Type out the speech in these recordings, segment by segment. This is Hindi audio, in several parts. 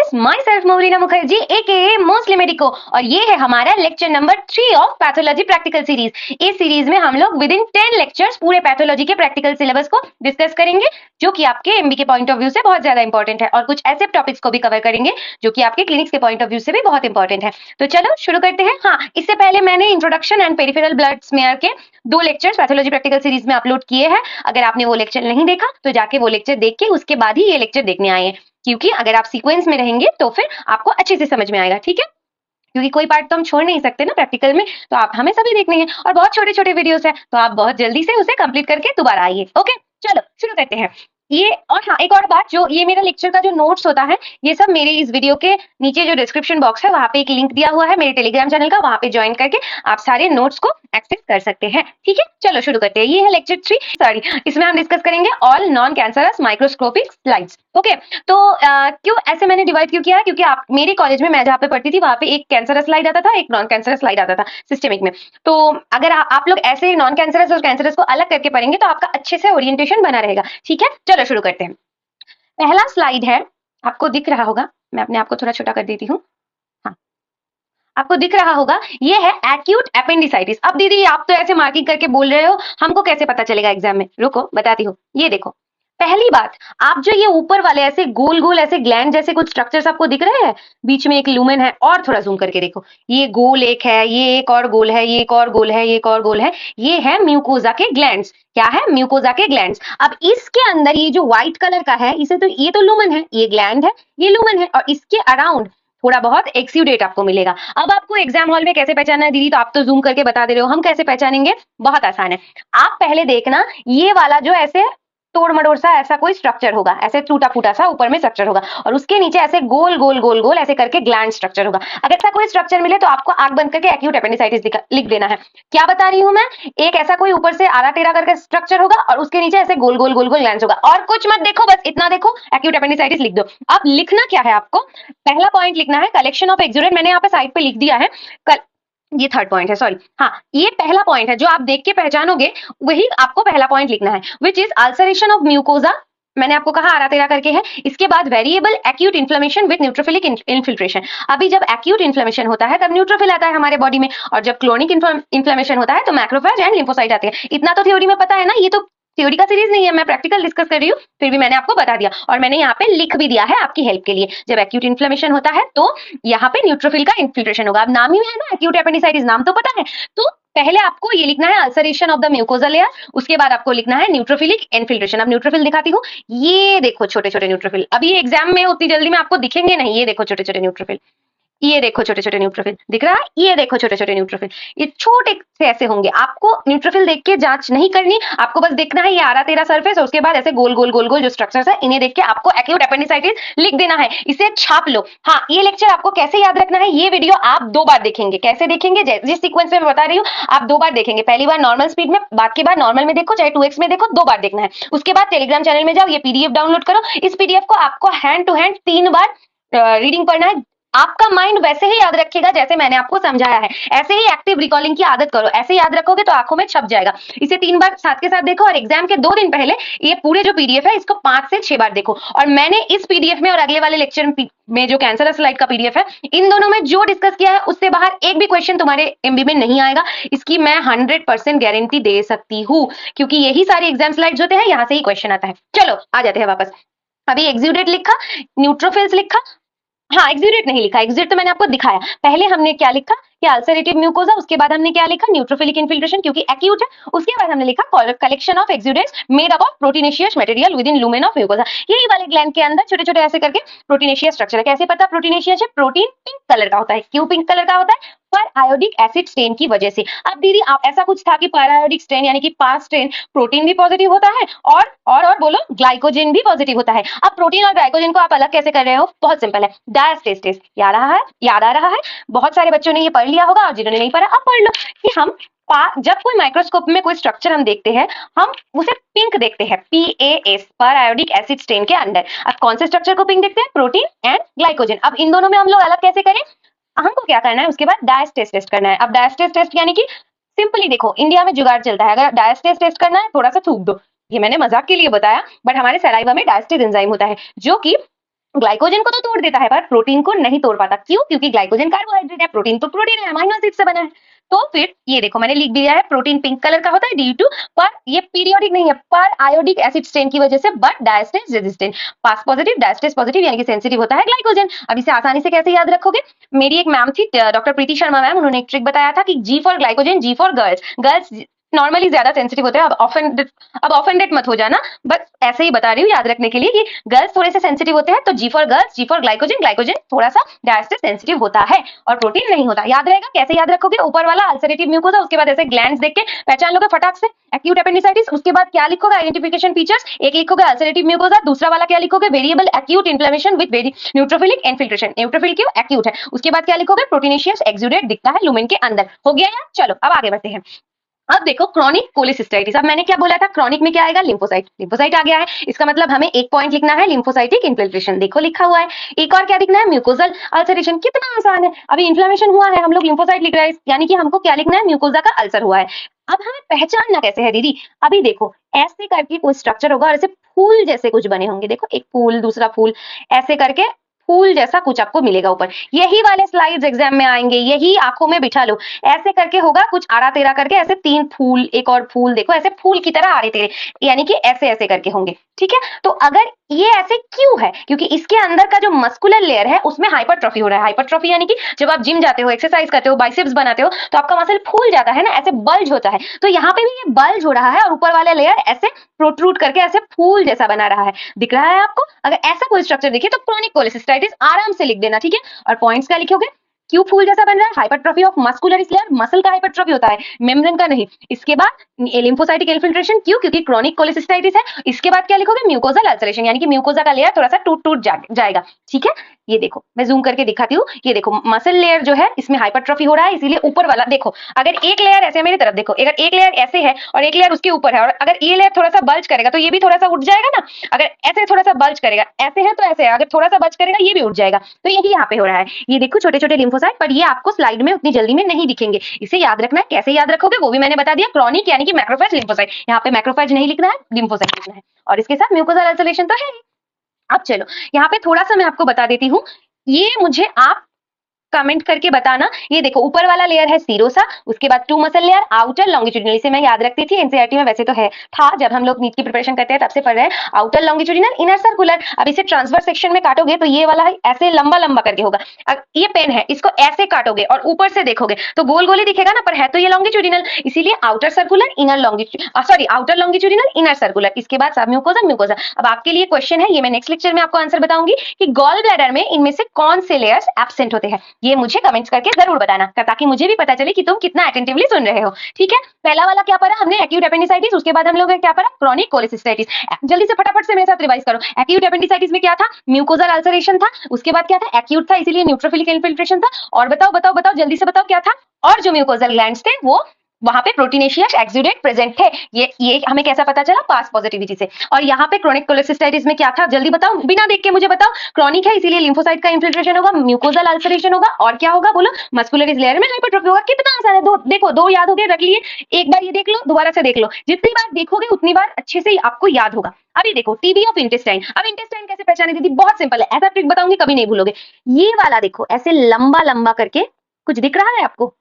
Friends, myself Molina Mukherjee aka mostly medico और ये है हमारा lecture number 3 of pathology practical series. इस सीरीज में हम लोग विद इन 10 लेक्चर्स पूरे पैथोलॉजी के प्रैक्टिकल सिलेबस को डिस्कस करेंगे, जो कि आपके एमबी के पॉइंट ऑफ व्यू से बहुत ज्यादा इंपॉर्टेंट है, और कुछ ऐसे टॉपिक्स को भी कवर करेंगे जो कि आपके क्लिनिक्स के पॉइंट ऑफ व्यू से भी बहुत इंपॉर्टेंट है। तो चलो शुरू करते हैं। हाँ, इससे पहले मैंने introduction and peripheral blood smear के 2 लेक्चर्स पैथोलॉजी प्रैक्टिकल सीरीज में अपलोड किए हैं। अगर आपने वो लेक्चर नहीं देखा तो जाके वो लेक्चर देख के उसके बाद ही ये लेक्चर देखने आए हैं, क्योंकि अगर आप सीक्वेंस में रहेंगे तो फिर आपको अच्छे से समझ में आएगा। ठीक है, क्योंकि कोई पार्ट तो हम छोड़ नहीं सकते ना प्रैक्टिकल में, तो आप हमें सभी देखने हैं और बहुत छोटे छोटे वीडियोस हैं, तो आप बहुत जल्दी से उसे कंप्लीट करके दोबारा आइए। ओके, चलो शुरू करते हैं। ये और हाँ, एक और बात, जो ये मेरा लेक्चर का जो नोट्स होता है, ये सब मेरे इस वीडियो के नीचे जो डिस्क्रिप्शन बॉक्स है वहां पे एक लिंक दिया हुआ है मेरे टेलीग्राम चैनल का, वहां पे ज्वाइन करके आप सारे नोट्स को एक्सेस कर सकते हैं। ठीक है, चलो शुरू करते हैं। ये है लेक्चर 3, सॉरी, इसमें हम डिस्कस करेंगे all non cancerous microscopic slides. Okay, तो क्यों ऐसे मैंने डिवाइड क्यों किया है, क्योंकि आप मेरे कॉलेज में मैं जहाँ पे पढ़ती थी वहां पे एक कैंसरस स्लाइड आता था, एक नॉन कैंसरस स्लाइड आता था सिस्टेमिक में। तो अगर आप लोग ऐसे नॉन कैंसरस और कैंसरस को अलग करके पढ़ेंगे तो आपका अच्छे से ओरिएंटेशन बना रहेगा। ठीक है, चलो शुरू करते हैं। पहला स्लाइड है, आपको दिख रहा होगा, मैं अपने आप को थोड़ा छोटा कर देती हूँ। हाँ, आपको दिख रहा होगा, ये है एक्यूट एपेंडिसाइटिस। अब दीदी आप तो ऐसे मार्किंग करके बोल रहे हो, हमको कैसे पता चलेगा एग्जाम में? रुको बताती हूँ। ये देखो, पहली बात, आप जो ये ऊपर वाले ऐसे गोल गोल ऐसे ग्लैंड जैसे कुछ स्ट्रक्चर्स आपको दिख रहे हैं, बीच में एक लूमेन है, और थोड़ा जूम करके देखो, ये गोल एक है, ये एक और गोल है, ये एक और गोल है, ये एक और गोल है, ये है म्यूकोजा के ग्लैंड्स। क्या है? म्यूकोजा के ग्लैंड्स। अब इसके अंदर ये जो व्हाइट कलर का है, इसे तो ये तो लूमेन है, ये ग्लैंड है, ये लूमेन है, और इसके अराउंड थोड़ा बहुत एक्सुडेट आपको मिलेगा। अब आपको एग्जाम हॉल में कैसे पहचानना है दीदी? तो आप तो जूम करके बता दे रहे हो, हम कैसे पहचानेंगे? बहुत आसान है। आप पहले देखना, ये वाला जो ऐसे तोड़ मड़ोड़ सा ऐसा कोई स्ट्रक्चर होगा, ऐसे टूटा फूटा सा ऊपर में स्ट्रक्चर होगा, और उसके नीचे ऐसे गोल गोल गोल गोल ऐसे करके ग्लैंड स्ट्रक्चर होगा। अगर ऐसा कोई स्ट्रक्चर मिले तो आपको आंख बंद करके एक्यूट एपेंडिसाइटिस लिख देना है। क्या बता रही हूं मैं? एक ऐसा कोई ऊपर से आरा टेरा करके स्ट्रक्चर होगा और उसके नीचे ऐसे गोल गोल गोल गोल ग्लैंड्स होगा, और कुछ मत देखो, बस इतना देखो, एक्यूट एपेंडिसाइटिस लिख दो। अब लिखना क्या है आपको? पहला पॉइंट लिखना है कलेक्शन ऑफ एक्सुडेंट, मैंने यहाँ पे साइड पे लिख दिया है, ये थर्ड पॉइंट है, सॉरी, हाँ ये पहला पॉइंट है, जो आप देख के पहचानोगे वही आपको पहला पॉइंट लिखना है, which is ulceration of mucosa. मैंने आपको कहा आरा तेरा करके है। इसके बाद variable acute inflammation with neutrophilic infiltration. अभी जब एक्यूट इन्फ्लेमेशन होता है तब न्यूट्रोफिल आता है हमारे बॉडी में, और जब क्रोनिक इन्फ्लेमेशन होता है तो मैक्रोफेज एंड लिम्फोसाइट आते हैं। इतना तो थ्योरी में पता है ना, ये तो थ्योरी का सीरीज नहीं है, मैं प्रैक्टिकल डिस्कस कर रही हूँ, फिर भी मैंने आपको बता दिया, और मैंने यहाँ पे लिख भी दिया है आपकी हेल्प के लिए। जब एक्यूट इन्फ्लेमेशन होता है तो यहाँ पे न्यूट्रोफिल का इन्फिल्ट्रेशन होगा। अब नाम ही में है ना एक्यूट एपेंडिसाइटिस, नाम तो पता है। तो पहले आपको ये लिखना है ulceration of the mucosa layer, उसके बाद आपको लिखना है न्यूट्रोफिलिक इन्फिल्ट्रेशन। अब न्यूट्रोफिल दिखाती हूँ, ये देखो छोटे छोटे न्यूट्रोफिल, अभी एग्जाम में उतनी जल्दी में आपको दिखेंगे नहीं, ये देखो छोटे छोटे न्यूट्रोफिल, ये देखो छोटे छोटे न्यूट्रोफिल दिख रहा है, ये देखो छोटे छोटे न्यूट्रोफिल, ये छोटे से ऐसे होंगे। आपको न्यूट्रोफिल देख के जांच नहीं करनी, आपको बस देखना है ये आरा तेरा सरफेस, और उसके बाद ऐसे गोल गोल गोल गोल जो स्ट्रक्चर्स है, इन्हें देख के आपको एक्यूट एपेंडिसाइटिस लिख देना है, इसे छाप लो। हाँ, ये लेक्चर आपको कैसे याद रखना है, ये वीडियो आप 2 बार देखेंगे। कैसे देखेंगे? जिस सीक्वेंस में मैं बता रही हूँ आप 2 बार देखेंगे। पहली बार नॉर्मल स्पीड में, बाद की बार नॉर्मल में देखो, चाहे 2x में देखो, 2 बार देखना है। उसके बाद टेलीग्राम चैनल में जाओ, ये पीडीएफ डाउनलोड करो, इस पीडीएफ को आपको हैंड टू हैंड 3 बार रीडिंग पढ़ना है। आपका माइंड वैसे ही याद रखेगा जैसे मैंने आपको समझाया है, ऐसे ही एक्टिव रिकॉलिंग की आदत करो, ऐसे याद रखोगे तो आंखों में छप जाएगा। इसे 3 बार साथ के साथ देखो, और एग्जाम के 2 दिन पहले ये पूरे जो पीडीएफ है इसको 5 से 6 बार देखो। और मैंने इस पीडीएफ में और अगले वाले लेक्चर में जो कैंसर स्लाइड का पीडीएफ है, इन दोनों में जो डिस्कस किया है उससे बाहर एक भी क्वेश्चन तुम्हारे एमबी में नहीं आएगा, इसकी मैं 100% गारंटी दे सकती हूँ, क्योंकि यही सारी एग्जाम स्लाइड्स होते हैं, यहाँ से ही क्वेश्चन आता है। चलो आ जाते हैं वापस। अभी एक्सुडेट लिखा, न्यूट्रोफिल्स लिखा, हाँ एक्सुडेट नहीं लिखा, एक्सुडेट तो मैंने आपको दिखाया। पहले हमने क्या लिखा कि अल्सरेटिव म्यूकोजा, उसके बाद हमने क्या लिखा? न्यूट्रोफिलिक इन्फिल्ट्रेशन, क्योंकि एक्यूट है। उसके बाद हमने लिखा collection of exudates made up of proteinaceous material with in lumen of mucosa. यही वाले ग्लैंड के अंदर छोटे छोटे ऐसे करके प्रोटीनेशियस स्ट्रक्चर है। कैसे पता प्रोटीनेशियस है? प्रोटीन पिंक कलर का होता है। क्यों पिंक कलर का होता है? पर आयोडिक एसिड स्टेन की वजह से। अब दीदी आप ऐसा कुछ था कि पैरायोडिक स्टेन यानी कि पास स्टेन प्रोटीन भी पॉजिटिव होता है, और बोलो ग्लाइकोजन भी पॉजिटिव होता है। अब प्रोटीन और ग्लाइकोजन को आप अलग कैसे कर रहे हो? बहुत सिंपल है, डायस्टेरेस। याद आ रहा है, बहुत सारे बच्चों ने ये पढ़ लिया होगा, और जिन्होंने नहीं पढ़ा अब पढ़ लो कि हम जब कोई माइक्रोस्कोप में कोई स्ट्रक्चर हम देखते हैं, हम उसे पिंक देखते हैं, PAS, पर आयोडिक एसिड स्टेन के अंदर। अब कौन से स्ट्रक्चर को पिंक देखते हैं? Protein and glycogen. अब इन दोनों में हम लोग अलग कैसे करें? हमको क्या करना है? उसके बाद डायस्टेरेस टेस्ट करना है। अब डायस्टेरेस टेस्ट यानी कि सिंपली देखो, इंडिया में जुगाड़ चलता है, अगर डायस्टेरेस टेस्ट करना है थोड़ा सा थूक दो, ये मैंने मजाक के लिए बताया, बट हमारे सलाइवा में डायस्टेरेस एंजाइम होता है, जो कि ग्लाइकोजन को तो तोड़ देता है पर प्रोटीन को नहीं तोड़ पाता। क्यों? क्योंकि ग्लाइकोजन कार्बोहाइड्रेट है, प्रोटीन तो प्रोटीन है, अमीनो एसिड से बना है। तो फिर ये देखो मैंने लिख दिया है, प्रोटीन पिंक कलर का होता है ड्यू टू, पर ये पीरियोडिक नहीं है, पर आयोडिक एसिड स्ट्रेन की वजह से, but diastase resistant. Pass positive diastase positive यानी कि सेंसिटिव होता है ग्लाइकोजन। अब इसे आसानी से कैसे याद रखोगे? मेरी एक मैम थी डॉक्टर प्रीति शर्मा मैम, उन्होंने एक ट्रिक बताया था कि G for glycogen, G for girls. Girls normally ज्यादा सेंसिटिव होते हैं। अब ऑफेंडेड मत हो जाना, बस ऐसे ही बता रही हूँ याद रखने के लिए कि गर्ल्स थोड़े से सेंसिटिव होते हैं। तो G for girls, G for glycogen, glycogen थोड़ा सा डायस्टेस सेंसिटिव होता है और प्रोटीन नहीं होता। याद रहेगा? कैसे याद रखोगे? ऊपर वाला अल्सरेटिव म्यूकोसा, उसके बाद ऐसे ग्लैंड्स देख के पहचान लोगे फटाक से। एक्यूट एपेंडिसाइटिस, उसके बाद क्या लिखोगे? आइडेंटिफिकेशन फीचर्स, एक लिखोगे अल्सरेटिव म्यूकोसा, दूसरा वाला क्या लिखोगे? Variable acute inflammation with very neutrophilic infiltration. Neutrophil क्यों? एक्यूट है। उसके बाद क्या लिखोगे? प्रोटीनेशियस एक्सुडेट दिखता है लुमेन के अंदर। हो गया यार? चलो अब आगे बढ़ते हैं। अब देखो क्रॉनिक कोलिसिस्टाइटिस। अब मैंने क्या बोला था? क्रॉनिक में क्या आएगा? लिम्फोसाइट। लिम्फोसाइट आ गया है, इसका मतलब हमें एक पॉइंट लिखना है, लिम्फोसाइटिक इन्फिल्ट्रेशन। देखो लिखा हुआ है। एक और क्या लिखना है? Mucosal ulceration. कितना आसान है, अभी इन्फ्लेमेशन हुआ है, हम लोग लिम्फोसाइट लिख रहे हैं, यानी कि हमको क्या लिखना है? म्यूकोजा का अल्सर हुआ है। अब हमें पहचानना कैसे है दीदी? अभी देखो ऐसे करके कोई स्ट्रक्चर होगा और ऐसे फूल जैसे कुछ बने होंगे। देखो एक फूल, दूसरा फूल, ऐसे करके फूल जैसा कुछ आपको मिलेगा ऊपर। यही वाले स्लाइड्स एग्जाम में आएंगे, यही आंखों में बिठा लो। ऐसे करके होगा कुछ आड़ा तेरा करके, ऐसे 3 फूल, एक और फूल, देखो ऐसे फूल की तरह आड़े तेरे, यानी कि ऐसे ऐसे करके होंगे। ठीक है, तो अगर ये ऐसे क्यों है? क्योंकि इसके अंदर का जो मस्कुलर लेयर है उसमें हाइपरट्रॉफी हो रहा है। हाइपरट्रॉफी यानी कि जब आप जिम जाते हो, एक्सरसाइज करते हो, बाइसेप्स बनाते हो, तो आपका मसल फूल जाता है ना, ऐसे बल्ज होता है। तो यहाँ पे भी ये बल्ज हो रहा है और ऊपर वाला लेयर ऐसे प्रोट्रूड करके ऐसे फूल जैसा बना रहा है। दिख रहा है आपको? अगर ऐसा कोई स्ट्रक्चर दिखे तो क्रॉनिक कोलिसिस्टाइटिस आराम से लिख देना। ठीक है, और पॉइंट्स क्या लिखोगे? क्यों फूल जैसा बन रहा है? Hypertrophy of muscular layer, muscle का हाइपरट्रॉफी होता है, मेम्ब्रेन का नहीं। इसके बाद लिम्फोसाइटिक इन्फिल्ट्रेशन, क्यों? क्योंकि क्रॉनिक कोलिसिस्टाइटिस है। इसके बाद क्या लिखोगे? म्यूकोजल अल्सरेशन, यानी कि म्यूकोजा का लेयर थोड़ा सा टूट टूट जाएगा। ठीक है, ये देखो मैं जूम करके दिखाती हूँ। ये देखो मसल लेयर जो है इसमें हाइपरट्रॉफी हो रहा है, इसीलिए ऊपर वाला देखो, अगर एक लेयर ऐसे मेरी तरफ देखो, अगर एक लेयर ऐसे है और एक लेयर उसके ऊपर है, और अगर ये लेयर थोड़ा सा बल्ज करेगा तो ये भी थोड़ा सा उठ जाएगा ना। अगर ऐसे थोड़ा सा बल्ज करेगा, ऐसे है तो ऐसे है, अगर थोड़ा सा बल्ज करेगा ये भी उठ जाएगा। तो यही यहाँ पे हो रहा है। ये देखो छोटे छोटे लिम्फोसाइट, पर ये आपको स्लाइड में उतनी जल्दी में नहीं दिखेंगे। इसे याद रखना है। कैसे याद रखोगे वो भी मैंने बता दिया। क्रॉनिक यानी कि मैक्रोफेज लिम्फोसाइट, यहाँ पे मैक्रोफेज नहीं लिखना है, लिम्फोसाइट लिखना है। और इसके साथ म्यूकोजल अल्सरेशन तो है ही। अब चलो यहाँ पे थोड़ा सा मैं आपको बता देती हूँ, ये मुझे आप कमेंट करके बताना। ये देखो ऊपर वाला लेयर है सीरोसा, उसके बाद 2 मसल लेयर, आउटर लॉन्गिट्यूडिनल। इसे मैं याद रखती थी एनसीईआरटी में, वैसे तो है था जब हम लोग नीट की प्रिपरेशन करते हैं तब से पढ़ रहे हैं। Outer longitudinal, inner circular. अब इसे ट्रांसवर्स सेक्शन में काटोगे तो ये वाला ऐसे लंबा लंबा करके होगा। अब ये पेन है, इसको ऐसे काटोगे और ऊपर से देखोगे तो गोल गोल ही दिखेगा ना, पर है तो ये लॉन्गिट्यूडिनल, इसीलिए outer circular, inner longitude, sorry outer longitudinal, inner circular. इसके बाद सब म्यूकोजा म्यूकोजा। अब आपके लिए क्वेश्चन है, ये मैं नेक्स्ट लेक्चर में आपको आंसर बताऊंगी कि गॉल ब्लैडर में इनमें से कौन से लेयर्स एब्सेंट होते हैं। ये मुझे कमेंट्स करके जरूर बताना, ताकि मुझे भी पता चले कि तुम कितना अटेंटिवली सुन रहे हो। ठीक है, पहला वाला क्या पढ़ा हमने? Acute appendicitis. उसके बाद हम लोग क्या पढ़ा? Chronic cholecystitis. जल्दी से फटाफट से मेरे साथ रिवाइज करो। एक्यूट एपेंडिसाइटिस में क्या था? म्यूकोजल अल्सरेशन था। उसके बाद क्या था? एक्यूट था, इसीलिए न्यूट्रोफिलिक इन्फिल्ट्रेशन था। और बताओ बताओ बताओ, जल्दी से बताओ क्या था? और जो म्यूकोजल ग्लैंड्स थे वो वहां पे प्रोटीनेशियस एक्सुडेट प्रेजेंट थे। ये हमें कैसा पता चला? पास पॉजिटिविटी से। और यहाँ पे क्रॉनिक कोलिसिस्टाइटिस में क्या था? जल्दी बताओ, बिना देख के मुझे बताओ। क्रॉनिक है इसीलिए लिम्फोसाइट का इन्फिल्ट्रेशन होगा, म्यूकोजल अल्सरेशन होगा, और क्या होगा बोलो? मस्कुलर लेयर में हाइपरट्रॉफी होगा। कितना आसान है, देखो 2 याद हो गए, रख लिए। एक बार ये देख लो, दोबारा से देख लो, जितनी बार देखोगे उतनी बार अच्छे से आपको याद होगा। अभी देखो टीबी ऑफ इंटेस्टाइन। अब इंटेस्टाइन कैसे पहचाने दीदी? बहुत सिंपल है, ऐसा ट्रिक बताऊंगी कभी नहीं भूलोगे। ये वाला देखो ऐसे लंबा लंबा करके कुछ दिख रहा है आपको?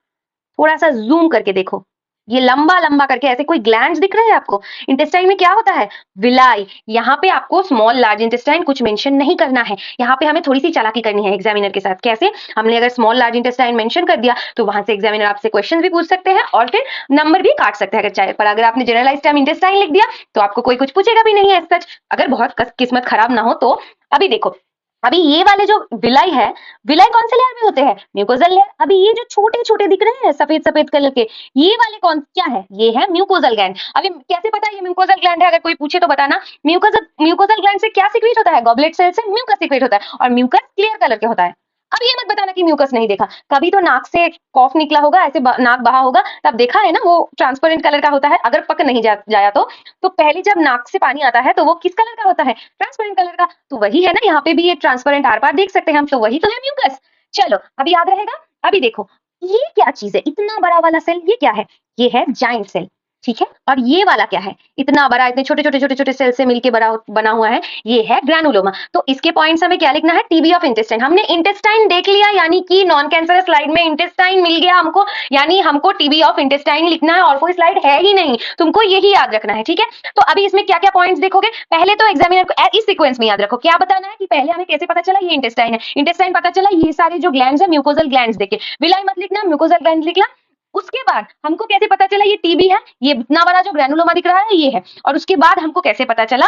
थोड़ा सा जूम करके देखो, ये लंबा लंबा करके ऐसे कोई ग्लैंड्स दिख रहे हैं आपको? इंटेस्टाइन में क्या होता है? विलाई। यहाँ पे आपको स्मॉल लार्ज इंटेस्टाइन कुछ मेंशन नहीं करना है। यहाँ पे हमें थोड़ी सी चालाकी करनी है एग्जामिनर के साथ। कैसे? हमने अगर स्मॉल लार्ज इंटेस्टाइन मेंशन कर दिया तो वहां से एग्जामिनर आपसे क्वेश्चन भी पूछ सकते हैं और फिर नंबर भी काट सकते हैं अगर चाहे। पर अगर आपने जनरलाइज टाइम इंटेस्टाइन लिख दिया तो आपको कोई कुछ पूछेगा भी नहीं है सच, अगर बहुत किस्मत खराब ना हो तो। अभी देखो, अभी ये वाले जो विलाई है, विलाई कौन से लेयर में होते हैं? Mucosal layer. अभी ये जो छोटे छोटे दिख रहे हैं सफेद सफेद कलर के, ये वाले कौन क्या है? ये है म्यूकोजल ग्लैंड। अभी कैसे पता ये म्यूकोजल ग्लैंड है? अगर कोई पूछे तो बताना। म्यूकोजल ग्लैंड से क्या सीक्रेट होता है? गॉबलेट सेल से म्यूकस सीक्रेट होता है, और म्यूकस क्लियर कलर के होता है। अब ये मत बताना कि म्यूकस नहीं देखा। कभी तो नाक से कॉफ निकला होगा, ऐसे नाक बहा होगा, तब देखा है ना, वो ट्रांसपेरेंट कलर का होता है। अगर पक नहीं जाया तो पहले जब नाक से पानी आता है तो वो किस कलर का होता है? ट्रांसपेरेंट कलर का। तो वही है ना, यहाँ पे भी ये ट्रांसपेरेंट आर पार देख सकते हैं हम, तो वही तो है म्यूकस। चलो अभी याद रहेगा। अभी देखो ये क्या चीज है? इतना बड़ा वाला सेल ये क्या है? ये है जाइंट सेल। ठीक है। और ये वाला क्या है, इतना बड़ा, इतने छोटे छोटे छोटे छोटे सेल से मिलके बना हुआ है, ये है ग्रैनुलोमा। तो इसके पॉइंट्स हमें क्या लिखना है, टीबी ऑफ इंटेस्टाइन। हमने इंटेस्टाइन देख लिया, यानी कि नॉन कैंसरस स्लाइड में इंटेस्टाइन मिल गया हमको, यानी हमको टीबी ऑफ इंटेस्टाइन लिखना है, और कोई स्लाइड है ही नहीं, तुमको यही याद रखना है। ठीक है, तो अभी इसमें क्या क्या पॉइंट्स देखोगे, पहले तो एग्जामिनर को इस सीक्वेंस में याद रखो, क्या बताना है कि पहले हमें कैसे पता चला ये इंटेस्टाइन है, इंटेस्टाइन पता चला, ये सारे जो ग्लैंड्स है म्यूकोजल ग्लैंड्स देखे, विलाई मत लिखना, म्यूकोजल ग्लैंड लिखना। उसके बाद हमको कैसे पता चला ये टीबी है, ये इतना बड़ा जो ग्रैनुलोमा दिख रहा है ये है। और उसके बाद हमको कैसे पता चला,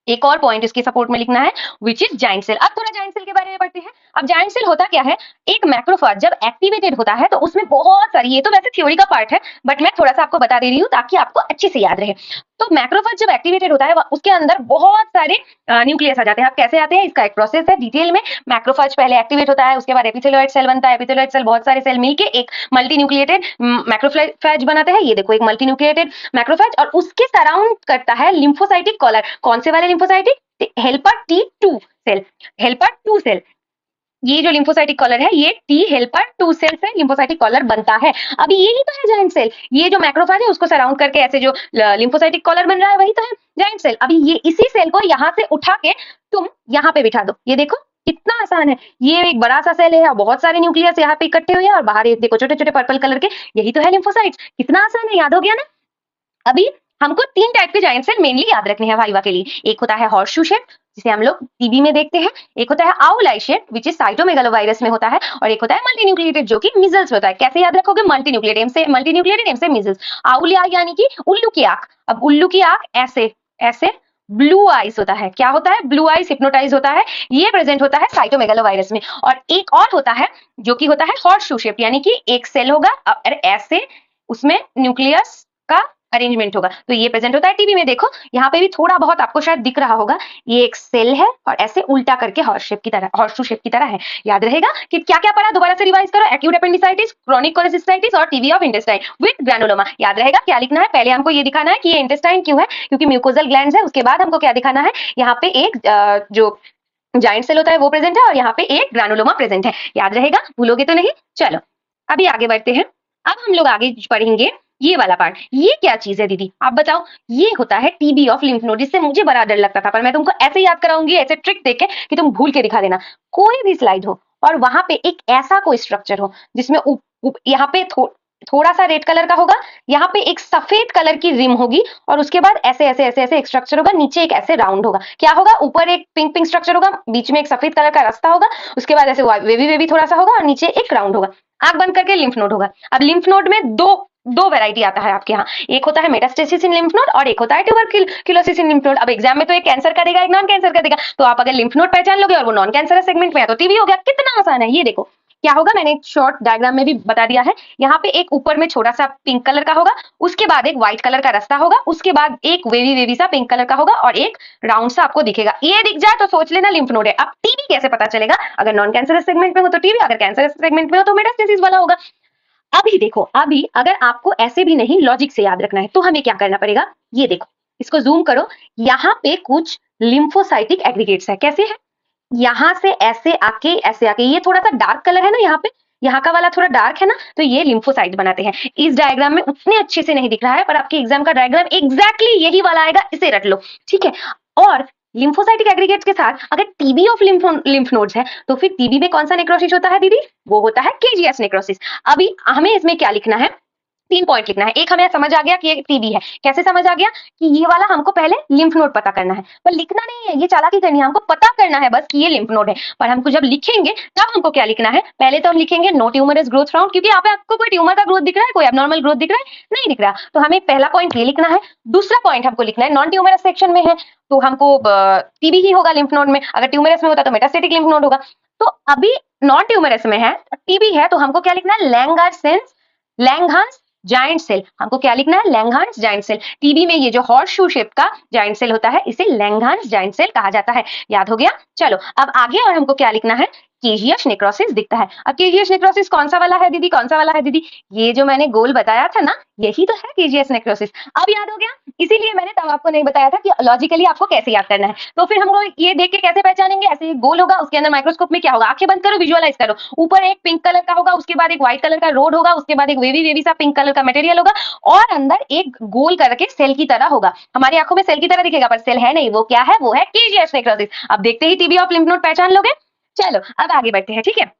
एक और पॉइंट इसके सपोर्ट में लिखना है, विच इज जाइंट सेल। अब थोड़ा जाइंट सेल के बारे में पढ़ते हैं। अब जाइंट सेल होता क्या है, एक मैक्रोफेज जब एक्टिवेटेड होता है तो उसमें बहुत सारी, ये तो वैसे थ्योरी का पार्ट है बट मैं थोड़ा सा आपको बता दे रही हूँ ताकि आपको अच्छे से याद रहे। तो मैक्रोफेज जब एक्टिवेटेड होता है उसके अंदर बहुत सारे न्यूक्लियस आ जाते हैं। अब कैसे आते हैं, इसका एक प्रोसेस है डिटेल में। मैक्रोफेज पहले एक्टिवेट होता है, उसके बाद एपिथेलियोइड सेल बनता है, एपिथेलियोइड सेल बहुत सारे सेल मिलके एक मल्टी न्यूक्लिएटेड मैक्रोफेज बनाते हैं। ये देखो एक मल्टी न्यूक्लिएटेड मैक्रोफेज, और उसके सराउंड करता है लिम्फोसाइटिक कॉलर। कौन से वाले lymphocytic, helper T2 cell, helper 2 cell. ये जो लिम्फोसाइटिक कॉलर है ये टी हेल्पर 2 सेल से लिम्फोसाइटिक कॉलर बनता है। अभी यही तो है जाइंट सेल, ये जो मैक्रोफेज है उसको सराउंड करके ऐसे जो लिम्फोसाइटिक कॉलर बन रहा है वही तो है जाइंट सेल। अभी ये इसी सेल को यहाँ से उठा के तुम यहाँ पे बिठा दो, ये देखो कितना आसान है। ये एक बड़ा सा सेल है और बहुत सारे न्यूक्लियस यहाँ पे इकट्ठे हुए हैं और बाहर ये देखो छोटे छोटे पर्पल कलर के, यही तो है लिम्फोसाइट्स। कितना आसान है, याद हो गया ना। अभी हमको 3 टाइप के जाइंट सेल मेनली याद रखने हैं वाइवा के लिए। एक होता है हॉर्सशू शेप जिसे हम लोग टीबी में देखते हैं, एक होता है owl I shape which is cytomegalovirus में होता है, और एक होता है मल्टी न्यूक्लिएटेड जो कि मिजल्स होता है। कैसे याद रखोगे, मल्टी न्यूक्लिएटेड एम से मिजल्स। आउल आई यानी कि उल्लू की आंख। अब उल्लू की आंख ऐसे ऐसे ब्लू आइज होता है, क्या होता है, ब्लू आइज हिप्नोटाइज होता है, ये प्रेजेंट होता है साइटोमेगालोवायरस में। और एक और होता है जो कि होता है हॉर्सशू शेप, यानी कि एक सेल होगा और ऐसे उसमें न्यूक्लियस का अरेंजमेंट होगा, तो ये प्रेजेंट होता है टीबी में। देखो यहाँ पे भी थोड़ा बहुत आपको शायद दिख रहा होगा, ये एक सेल है और ऐसे उल्टा करके हॉर्सशू शेप की तरह है। याद रहेगा कि क्या क्या पढ़ा, दोबारा से रिवाइज करो, एक्यूट एपेंडिसाइटिस, क्रोनिक कोलेसिस्टाइटिस और TB of intestine with granuloma. याद रहेगा क्या लिखना है, पहले हमको ये दिखाना है कि ये इंटेस्टाइन क्यों है, क्योंकि म्यूकोजल ग्लैंड्स है। उसके बाद हमको क्या दिखाना है, यहाँ पे एक जो जाइंट सेल होता है वो प्रेजेंट है और यहाँ पे एक ग्रैनुलोमा प्रेजेंट है। याद रहेगा, भूलोगे तो नहीं। चलो अभी आगे बढ़ते हैं। अब हम लोग आगे पढ़ेंगे ये वाला पार्ट। ये क्या चीज है दीदी आप बताओ, ये होता है टीबी ऑफ लिम्फ नोड, जिससे मुझे बड़ा डर लगता था, पर मैं तुमको ऐसे याद कराऊंगी, ऐसे ट्रिक देके कि तुम भूल के दिखा देना। कोई भी स्लाइड हो और वहां पे एक ऐसा कोई स्ट्रक्चर हो जिसमें यहाँ पे थोड़ा सा रेड कलर का होगा, यहाँ पे एक सफेद कलर की रिम होगी, और उसके बाद ऐसे ऐसे ऐसे ऐसे एक स्ट्रक्चर होगा, नीचे एक ऐसे राउंड होगा। क्या होगा, ऊपर एक पिंक पिंक स्ट्रक्चर होगा, बीच में एक सफेद कलर का रास्ता होगा, उसके बाद ऐसे वेवी वेवी थोड़ा सा होगा और नीचे एक राउंड होगा। आंख बंद करके लिम्फ नोड होगा। अब लिम्फ नोड में दो वैरायटी आता है आपके यहाँ, एक होता है मेटास्टेसिस इन लिम्फ नोड और एक होता है ट्यूबरक्यूलोसिस इन लिम्फ नोड। अब एग्जाम में तो एक कैंसर का देगा, एक नॉन कैंसर का देगा, तो आप अगर लिम्फ नोड पहचान लोगे और वो नॉन कैंसर सेगमेंट में है तो टीबी हो गया। कितना आसान है, ये देखो क्या होगा, मैंने शॉर्ट डायग्राम में भी बता दिया है। यहाँ पे एक ऊपर में छोटा सा पिंक कलर का होगा, उसके बाद एक व्हाइट कलर का रास्ता होगा, उसके बाद एक वेवी वेवी सा पिंक कलर का होगा और एक राउंड सा आपको दिखेगा। ये दिख जाए तो सोच लेना लिम्फ नोड है। अब टीबी कैसे पता चलेगा, अगर नॉन कैंसर सेगमेंट में हो तो टीबी, अगर कैंसर सेगमेंट में हो तो मेटास्टेसिस वाला होगा। अभी देखो, अभी अगर आपको ऐसे भी नहीं लॉजिक से याद रखना है तो हमें क्या करना पड़ेगा, ये देखो इसको जूम करो, यहाँ पे कुछ लिम्फोसाइटिक एग्रीगेट्स है। कैसे है, यहाँ से ऐसे आके ये थोड़ा सा डार्क कलर है ना, यहाँ पे यहाँ का वाला थोड़ा डार्क है ना, तो ये लिम्फोसाइट बनाते हैं। इस डायग्राम में उतने अच्छे से नहीं दिख रहा है, पर आपके एग्जाम का डायग्राम एग्जैक्टली यही वाला आएगा, इसे रट लो, ठीक है। और लिम्फोसाइटिक एग्रीगेट्स के साथ अगर टीबी ऑफ लिम्फ नोड्स है तो फिर टीबी में कौन सा नेक्रोसिस होता है दीदी, वो होता है केजीएस नेक्रोसिस। अभी हमें इसमें क्या लिखना है, 3 पॉइंट लिखना है। एक हमें समझ आ गया कि ये टीबी है, कैसे समझ आ गया कि ये वाला हमको पहले लिम्फ नोड पता करना है, पर लिखना नहीं है, ये चालाकी करनी है, हमको पता करना है बस कि ये लिम्फ नोड है। पर हमको जब लिखेंगे तब हमको क्या लिखना है, पहले तो हम लिखेंगे नो ट्यूमरस ग्रोथ फाउंड, क्योंकि यहाँ पे आपको कोई ट्यूमर का ग्रोथ दिख रहा है, कोई एबनॉर्मल ग्रोथ दिख रहा है, नहीं दिख रहा, तो हमें पहला पॉइंट ये लिखना है। दूसरा पॉइंट हमको लिखना है नॉन ट्यूमरस सेक्शन में है तो हमको टीबी ही होगा लिम्फ नोड में, अगर ट्यूमरस में होता तो मेटास्टेटिक लिम्फ नोड होगा। तो अभी नॉन ट्यूमरस में है, टीबी है, तो हमको क्या लिखना है, लैंगहार्स जाइंट सेल। हमको क्या लिखना है, लैंगहार्स जाइंट सेल। टीबी में ये जो हॉर्सशू शेप का जाइंट सेल होता है इसे लैंगहार्स जाइंट सेल कहा जाता है। याद हो गया, चलो अब आगे और हमको क्या लिखना है केजियस नेक्रोसिस दिखता है। अब केजियस नेक्रोसिस कौन सा वाला है दीदी, कौन सा वाला है दीदी? ये जो मैंने गोल बताया था ना, यही तो है केजियस नेक्रोसिस। अब याद हो गया? इसीलिए मैंने तब आपको नहीं बताया था कि लॉजिकली आपको कैसे याद करना है। तो फिर हम लोग ये देख के कैसे पहचानेंगे? ऐसे एक गोल होगा, उसके अंदर माइक्रोस्कोप में क्या होगा, आंखें बंद करो, विजुअलाइज करो। ऊपर एक पिंक कलर का होगा, उसके बाद एक व्हाइट कलर का रोड होगा, उसके बाद एक वेवी वेवी सा पिंक कलर का मटेरियल होगा, और अंदर एक गोल करके सेल की तरह होगा। हमारी आंखों में सेल की तरह दिखेगा पर सेल है नहीं, वो क्या है? वो है केजियस नेक्रोसिस। अब देखते ही टीबी ऑफ लिम्फ नोड पहचान लोगे। चलो अब आगे बढ़ते हैं, ठीक है।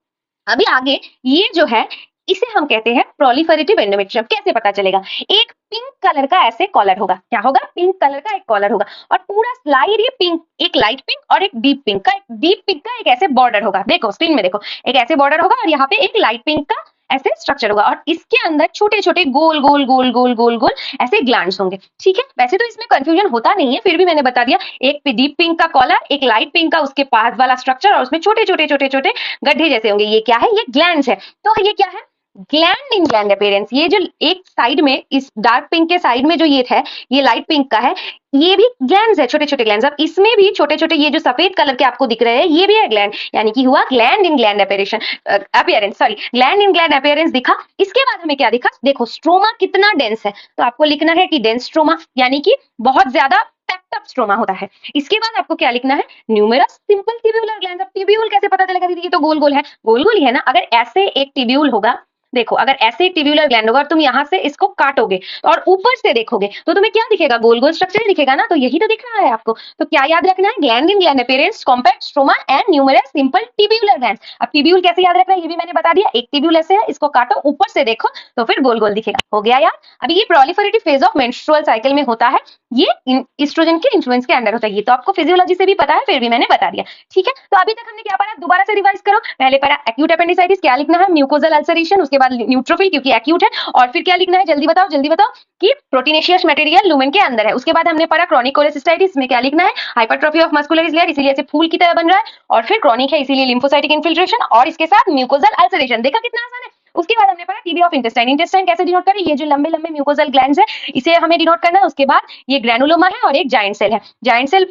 अभी आगे ये जो है, इसे हम कहते हैं प्रोलिफरेटिव एंडोमेट्रियम। कैसे पता चलेगा? एक पिंक कलर का ऐसे कॉलर होगा। क्या होगा? पिंक कलर का एक कॉलर होगा, और पूरा स्लाइड ये पिंक, एक लाइट पिंक और एक डीप पिंक का, एक ऐसे बॉर्डर होगा। देखो स्क्रीन में देखो, एक ऐसे बॉर्डर होगा और यहाँ पे एक लाइट पिंक का ऐसे स्ट्रक्चर होगा, और इसके अंदर छोटे छोटे गोल गोल गोल गोल गोल गोल ऐसे ग्लैंड्स होंगे। ठीक है, वैसे तो इसमें कंफ्यूजन होता नहीं है, फिर भी मैंने बता दिया। एक डीप पिंक का कॉलर, एक लाइट पिंक का उसके पास वाला स्ट्रक्चर, और उसमें छोटे छोटे छोटे छोटे गड्ढे जैसे होंगे। ये क्या है? ये ग्लैंड्स है। तो ये क्या है? Gland in gland appearance. ये जो एक साइड में, इस डार्क पिंक के साइड में जो ये है, ये लाइट पिंक का है, ये भी ग्लैंड्स है, छोटे छोटे ग्लैंड्स। अब इसमें भी छोटे छोटे ये जो सफेद कलर के आपको दिख रहे हैं, ये भी है ग्लैंड, यानी कि हुआ gland in gland appearance, sorry, gland in gland appearance दिखा। इसके बाद हमें क्या दिखा? देखो स्ट्रोमा कितना डेंस है, तो आपको लिखना है कि डेंस स्ट्रोमा, यानी कि बहुत ज्यादा पैक्ड अप स्ट्रोमा होता है। इसके बाद आपको क्या लिखना है? Numerous simple tubular glands. अब ट्यूब्यूल कैसे पता चलेगा दीदी? ये तो गोल गोल है, गोल गोल ही है ना। अगर ऐसे एक ट्यूब्यूल होगा, देखो अगर ऐसे एक ट्यूब्यूलर ग्लैंड होगा, तुम यहाँ से इसको काटोगे और ऊपर से देखोगे तो तुम्हें क्या दिखेगा? गोल गोल स्ट्रक्चर दिखेगा ना। तो यही तो दिख रहा है आपको। तो क्या याद रखना है? Gland in gland appearance, compact stroma and numerous simple tubular glands. अब ट्यूब्यूल कैसे याद रखना है ये भी मैंने बता दिया। एक ट्यूब्यूल ऐसे है, इसको काटो, ऊपर से देखो तो फिर गोल गोल दिखेगा। हो गया यार। अभी ये proliferative phase of menstrual cycle में होता है, ये एस्ट्रोजन के इन्फ्लुएंस के अंडर होता है। ये तो आपको फिजियोलॉजी से भी पता है, फिर भी मैंने बता दिया। ठीक है, तो अभी तक हमने क्या पढ़ा? दोबारा से रिवाइज करो। पहले पढ़ा एक्यूट एपेंडिसाइटिस, क्या लिखना है? म्यूकोजल अल्सरेशन, उसके बाद न्यूट्रोफिल क्योंकि एक्यूट है, और फिर क्या लिखना है? जल्दी बताओ जल्दी बताओ, कि प्रोटीनेशियस मटेरियल लुमेन के अंदर है। उसके बाद हमने पढ़ा क्रॉनिक कोलेसिस्टाइटिस में क्या लिखना है? हाइपरट्रॉफी ऑफ मस्कुलर लेयर, इसीलिए ऐसे फूल की तरह बन रहा है, और फिर क्रॉनिक है इसीलिए लिम्फोसाइटिक इन्फिल्ट्रेशन, और इसके साथ म्यूकोजल अल्सरेशन। देखा कितना आसान है। उसके बाद हमने पढ़ा टीबी ऑफ इंटेस्टाइन। इंटेस्टाइन कैसे डिनोट करें? ये जो लंबे लंबे म्यूकोजल ग्लैंड्स है, इसे हमें डिनोट करना है। उसके बाद ये ग्रैनुलोमा है और एक जायंट सेल है। जायंट सेल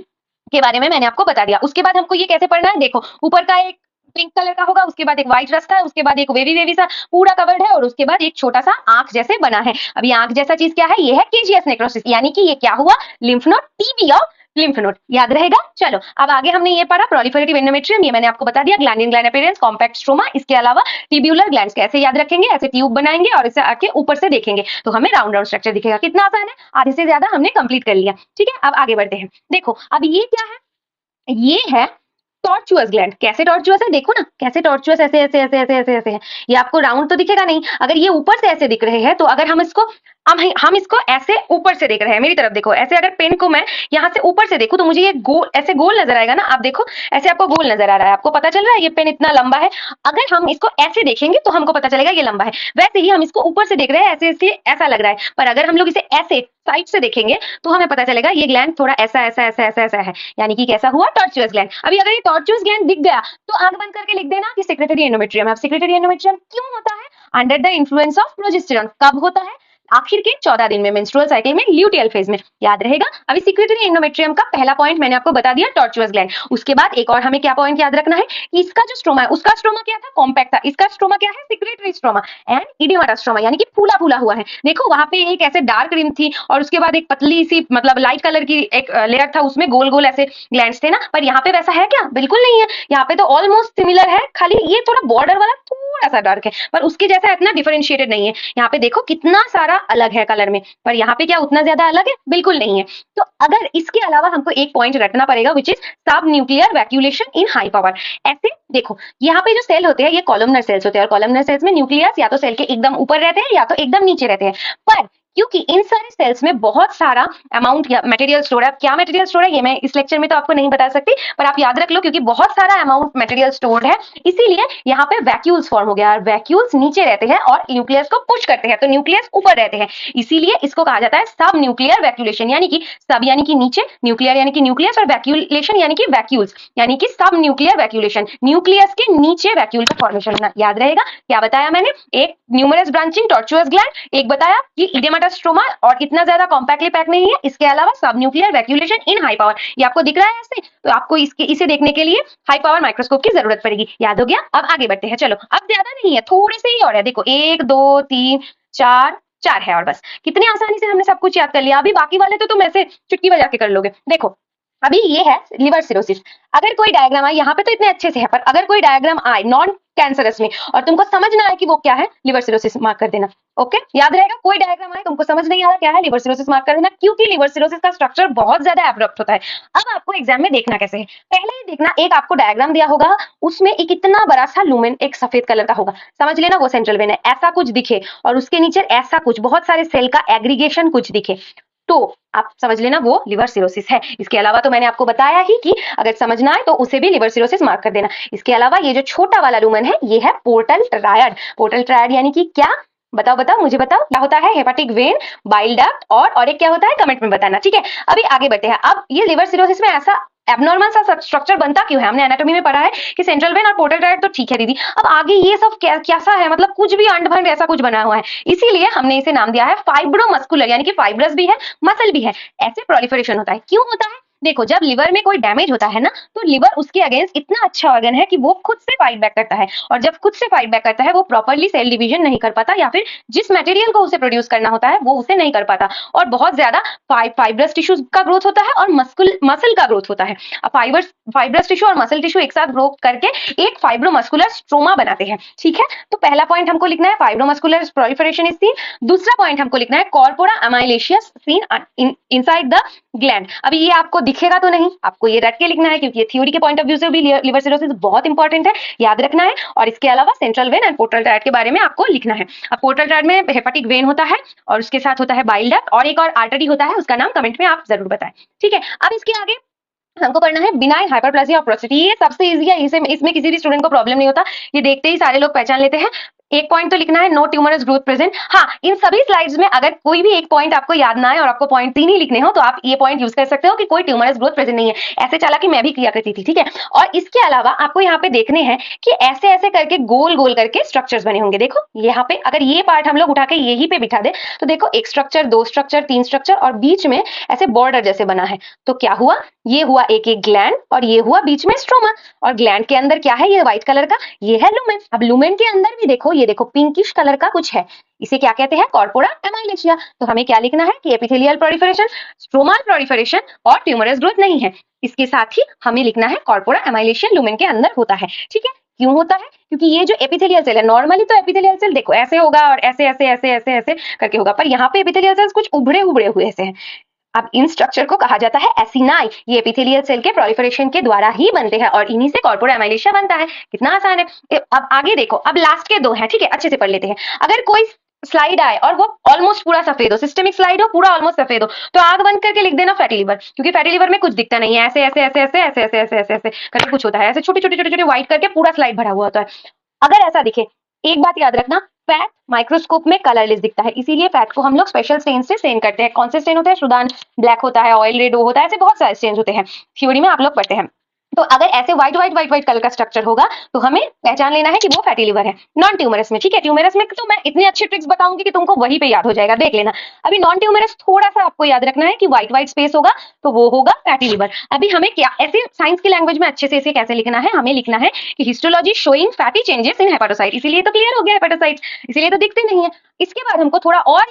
के बारे में मैंने आपको बता दिया। उसके बाद हमको ये कैसे पढ़ना है? देखो ऊपर का एक पिंक कलर का होगा, उसके बाद एक व्हाइट रास्ता है, उसके बाद एक वेवी वेवी सा पूरा कवर्ड है, और उसके बाद एक छोटा सा आंख जैसे बना है। अब ये आंख जैसा चीज क्या है? ये है केजियस नेक्रोसिस, यानी कि ये क्या हुआ? Lymph node, TB of lymph node. याद रहेगा? चलो अब आगे हमने ये पढ़ा प्रोलिफरेटिव एंडोमेट्रियम, ये मैंने आपको बता दिया। Gland in gland appearance, compact stroma, इसके अलावा ट्यूब्यूलर ग्लैंड्स कैसे याद रखेंगे? ऐसे ट्यूब बनाएंगे और इसे आके ऊपर से देखेंगे तो हमें राउंड राउंड स्ट्रक्चर दिखेगा। कितना आसान है, आधे से ज्यादा हमने कंप्लीट कर लिया। ठीक है, अब आगे बढ़ते हैं। देखो अब ये क्या है? ये है टॉर्चुअस ग्लैंड। कैसे टॉर्चुअस है? देखो ना कैसे टॉर्चुअस, ऐसे ऐसे ऐसे ऐसे ऐसे ऐसे है। ये आपको राउंड तो दिखेगा नहीं। अगर ये ऊपर से ऐसे दिख रहे हैं, तो अगर हम इसको ऐसे ऊपर से देख रहे हैं, मेरी तरफ देखो, ऐसे अगर पेन को मैं यहाँ से ऊपर से देखूं तो मुझे ये गोल, ऐसे गोल नजर आएगा ना। आप देखो ऐसे आपको गोल नजर आ रहा है, आपको पता चल रहा है ये पेन इतना लंबा है। अगर हम इसको ऐसे देखेंगे तो हमको पता चलेगा ये लंबा है। वैसे ही हम इसको ऊपर से देख रहे हैं, ऐसे ऐसे ऐसा लग रहा है, पर अगर हम लोग इसे ऐसे साइड से देखेंगे तो हमें पता चलेगा ये ग्लैंड थोड़ा ऐसा ऐसा ऐसा ऐसा ऐसा है, यानी कि कैसा हुआ? Tortuous gland. अभी अगर ये टॉर्चुअस ग्लैंड दिख गया तो आंख बंद करके लिख देना कि सेक्रेटरी एंडोमेट्रियम है। अब सेक्रेटरी एंडोमेट्रियम क्यों होता है? Under the influence of progesterone. कब होता है? आखिर के 14 दिन में, मेंस्ट्रुअल साइकिल में, ल्यूटियल फेज में। याद रहेगा? अभी सेक्रेटरी एंडोमेट्रियम का पहला पॉइंट मैंने आपको बता दिया, टॉर्चुअस ग्लैंड। उसके बाद एक और हमें क्या पॉइंट याद रखना है कि इसका जो स्ट्रोमा है, उसका स्ट्रोमा क्या था? कॉम्पैक्ट था। इसका स्ट्रोमा क्या है? सेक्रेटरी स्ट्रोमा एंड इडेमाटा स्ट्रोमा, यानी कि फूला फूला हुआ है। देखो वहां पे एक ऐसे डार्क रिम थी, और उसके बाद एक पतली सी मतलब लाइट कलर की एक लेयर था, उसमें गोल गोल ऐसे ग्लैंड्स थे ना। पर यहाँ पे वैसा है क्या? बिल्कुल नहीं है। यहाँ पे तो ऑलमोस्ट सिमिलर है, खाली ये थोड़ा बॉर्डर वाला थोड़ा सा डार्क है, पर उसके जैसा इतना डिफरेंशिएटेड नहीं है। यहाँ पे देखो कितना सारा अलग है कलर में, पर यहाँ पे क्या उतना ज्यादा अलग है? बिल्कुल नहीं है। तो अगर इसके अलावा हमको एक पॉइंट रखना पड़ेगा, विच इज सब न्यूक्लियर वैक्यूलेशन इन हाई पावर। ऐसे देखो यहाँ पे जो सेल होते हैं ये कॉलमनर सेल्स होते हैं, और कॉलमनर सेल्स में न्यूक्लियस या तो सेल के एकदम ऊपर रहते हैं या तो एकदम नीचे रहते हैं। पर क्योंकि इन सारे सेल्स में बहुत सारा अमाउंट या मटेरियल स्टोर है। क्या मटेरियल स्टोर है ये मैं इस लेक्चर में तो आपको नहीं बता सकती, पर आप याद रख लो क्योंकि बहुत सारा अमाउंट मटेरियल स्टोर्ड है, इसीलिए यहाँ पे वैक्यूल्स फॉर्म हो गया। और वैक्यूल्स नीचे रहते हैं और न्यूक्लियस को पुश करते हैं, तो न्यूक्लियस ऊपर रहते हैं, इसीलिए इसको कहा जाता है सब न्यूक्लियर वैक्यूलेशन। यानी कि सब यानी कि नीचे, न्यूक्लियर यानी कि न्यूक्लियस, और वैक्यूलेशन यानी कि वैक्यूल्स यानी कि सब न्यूक्लियर वैक्यूलेशन। न्यूक्लियस के नीचे वैक्यूल का फॉर्मेशन। याद रहेगा क्या बताया मैंने? एक न्यूमरस ब्रांचिंग टॉर्चुअस ग्लैंड, एक बताया कि इडेमाटा छोटा स्ट्रोमा और इतना ज्यादा कॉम्पैक्टली पैक नहीं है। इसके अलावा सब न्यूक्लियर वैक्यूलेशन इन हाई पावर, ये आपको दिख रहा है ऐसे, तो आपको इसे देखने के लिए हाई पावर माइक्रोस्कोप की जरूरत पड़ेगी। याद हो गया? अब आगे बढ़ते हैं। चलो, अब ज्यादा नहीं है, थोड़े से ही और है। देखो 1 2 3 4 4 है और बस। कितनी आसानी से हमने सब कुछ याद कर लिया। अभी बाकी वाले तो तुम ऐसे चुटकी बजा के कर लोगे। देखो अभी ये है लिवर सिरोसिस। अगर कोई डायग्राम आए, यहाँ पे तो इतने अच्छे से है, पर अगर कोई डायग्राम आए नॉन कैंसरस में और तुमको समझ ना आए कि वो क्या है, लिवर सिरोसिस मार्क कर देना। ओके, याद रहेगा? कोई डायग्राम आए तुमको समझ नहीं आ रहा क्या है, लिवर सिरोसिस मार्क कर देना, क्योंकि लिवर सिरोसिस का स्ट्रक्चर बहुत ज्यादा एब्रप्ट होता है। अब आपको एग्जाम में देखना कैसे है, पहले ही देखना, एक आपको डायग्राम दिया होगा, उसमें एक इतना बड़ा सा लूमेन एक सफेद कलर का होगा, समझ लेना वो सेंट्रल वेन है। ऐसा कुछ दिखे और उसके नीचे ऐसा कुछ बहुत सारे सेल का एग्रीगेशन कुछ दिखे, तो आप समझ लेना वो लिवर सिरोसिस है। इसके अलावा तो मैंने आपको बताया ही कि अगर समझना है तो उसे भी लिवर सिरोसिस मार्क कर देना। इसके अलावा ये जो छोटा वाला लूमेन है, ये है पोर्टल ट्रायड। पोर्टल ट्रायड यानी कि क्या? बताओ बताओ, मुझे बताओ क्या होता है? हेपाटिक वेन, बाइल डक्ट और एक क्या होता है, कमेंट में बताना। ठीक है, अभी आगे बढ़ते हैं। अब ये लिवर सिरोसिस में ऐसा एबनॉर्मल सा स्ट्रक्चर बनता क्यों है? हमने एनाटॉमी में पढ़ा है कि सेंट्रल वेन और पोर्टल ट्रायड तो ठीक है दीदी, अब आगे ये सब कैसा है, मतलब कुछ भी अंड भंड ऐसा कुछ बना हुआ है, इसीलिए हमने इसे नाम दिया है फाइब्रोमस्कुलर, यानी कि फाइब्रस भी है मसल भी है। ऐसे प्रोलिफरेशन होता है। क्यों होता है? देखो, जब लिवर में कोई डैमेज होता है ना, तो लिवर उसके अगेंस्ट इतना अच्छा ऑर्गन है कि वो खुद से फाइट बैक करता है, और जब खुद से फाइट बैक करता है वो प्रॉपरली सेल डिवीजन नहीं कर पाता, या फिर जिस मटेरियल को उसे प्रोड्यूस करना होता है वो उसे नहीं कर पाता, और बहुत ज्यादा फाइब्रस टिश्यू का ग्रोथ होता है और मसल का ग्रोथ होता है। फाइब्रस टिश्यू और मसल टिश्यू एक साथ ग्रो करके एक फाइब्रोमस्कुलर स्ट्रोमा बनाते हैं। ठीक है, तो पहला पॉइंट हमको लिखना है फाइब्रोमस्कुलर प्रोलिफरेशन इज सीन। दूसरा पॉइंट हमको लिखना है corpora amylacea seen inside the gland. अभी ये आपको दिखेगा तो नहीं, आपको ये रट के लिखना है, क्योंकि ये थ्योरी के पॉइंट ऑफ व्यू से भी लिवर सिरोसिस बहुत इंपॉर्टेंट है, याद रखना है। और इसके अलावा central vein and portal triad के बारे में आपको लिखना है। अब पोर्टल ट्रायड में हेपाटिक वेन होता है और उसके साथ होता है बाइल डक्ट, और एक और आर्टरी होता है, उसका नाम कमेंट में आप जरूर बताएं। ठीक है, अब इसके आगे हमको पढ़ना है बिनाइन हाइपरप्लेसिया ऑफ प्रोस्टेट। ये सबसे इजी है, इसमें किसी भी स्टूडेंट को प्रॉब्लम नहीं होता, ये देखते ही सारे लोग पहचान लेते हैं। एक पॉइंट तो लिखना है, नो ट्यूमरस ग्रोथ प्रेजेंट। हाँ, इन सभी स्लाइड्स में अगर कोई भी एक पॉइंट आपको याद ना आए और आपको पॉइंट 3 ही लिखने हो, तो आप ये पॉइंट यूज कर सकते हो कि कोई ट्यूमरस ग्रोथ प्रेजेंट नहीं है। ऐसे चालाकी मैं भी किया करती थी। ठीक है, और इसके अलावा आपको यहाँ पे देखने हैं कि ऐसे ऐसे करके गोल गोल करके स्ट्रक्चर्स बने होंगे। देखो यहाँ पे अगर ये पार्ट हम लोग उठा के यही पे बिठा दे, तो देखो एक स्ट्रक्चर, 2 स्ट्रक्चर, 3 स्ट्रक्चर, और बीच में ऐसे बॉर्डर जैसे बना है। तो क्या हुआ? ये हुआ एक एक ग्लैंड, और ये हुआ बीच में स्ट्रोमा, और ग्लैंड के अंदर क्या है? ये व्हाइट कलर का, ये है लुमेन। अब लुमेन के अंदर भी देखो, ये देखो पिंकिश कलर का कुछ है, इसे क्या कहते हैं? कॉर्पोरा एमाइलेशिया। तो हमें क्या लिखना है कि एपिथेलियल प्रोलिफरेशन, स्ट्रोमल प्रोलिफरेशन और ट्यूमरस ग्रोथ नहीं है। इसके साथ ही हमें लिखना है कॉर्पोरा एमाइलेशिया लुमेन के अंदर होता है। ठीक है, क्यों होता है? क्योंकि ये जो एपिथेलियल सेल है, नॉर्मली तो एपिथेलियल सेल देखो ऐसे होगा और ऐसे ऐसे ऐसे ऐसे ऐसे करके होगा, पर यहाँ पे एपिथेलियल सेल्स कुछ उभरे उभरे हुए ऐसे हैं। अब इन स्ट्रक्चर को कहा जाता है एसिनाई। ये एपिथेलियल सेल के प्रोलिफरेशन के द्वारा ही बनते हैं, और इन्हीं से कॉर्पोरा एमाइलेशिया बनता है। कितना आसान है। अब आगे देखो, अब लास्ट के 2 हैं। ठीक है, अच्छे से पढ़ लेते हैं। अगर कोई स्लाइड आए और वो ऑलमोस्ट पूरा सफेद हो, सिस्टेमिक स्लाइड हो, पूरा ऑलमोस्ट सफेद हो, तो आंख बंद करके लिख देना फैटी लिवर, क्योंकि फैटी लिवर में कुछ दिखता नहीं है। ऐसे ऐसे ऐसे ऐसे ऐसे ऐसे ऐसे ऐसे ऐसे करके कुछ होता है, ऐसे छोटे छोटे छोटे छोटे व्हाइट करके पूरा स्लाइड भरा हुआ होता है। अगर ऐसा दिखे, एक बात याद रखना, फैट माइक्रोस्कोप में कलरलेस दिखता है, इसीलिए फैट को हम लोग स्पेशल स्टेन से स्टेन करते हैं। कौन से स्टेन होते हैं? सुदान ब्लैक होता है, ऑयल रेड होता है, ऐसे बहुत सारे स्टेन होते हैं, थ्योरी में आप लोग पढ़ते हैं। तो अगर ऐसे white white white white colour का स्ट्रक्चर होगा, तो हमें पहचान लेना है कि वो फैटी लिवर है। नॉन ट्यूमरस में, ठीक है, ट्यूमरस में तो मैं इतनी अच्छी ट्रिक्स बताऊंगी कि तुमको वहीं पे याद हो जाएगा, देख लेना। अभी नॉन ट्यूमरस थोड़ा सा आपको याद रखना है कि व्हाइट व्हाइट स्पेस होगा, तो वो होगा फैटी लिवर। अभी हमें क्या ऐसे साइंस की लैंग्वेज में अच्छे से इसे कैसे लिखना है? हमें लिखना है कि histology showing fatty changes in hepatocyte. इसीलिए तो क्लियर हो गया हेपेटोसाइट, इसीलिए तो दिखते नहीं है। इसके बाद हमको थोड़ा और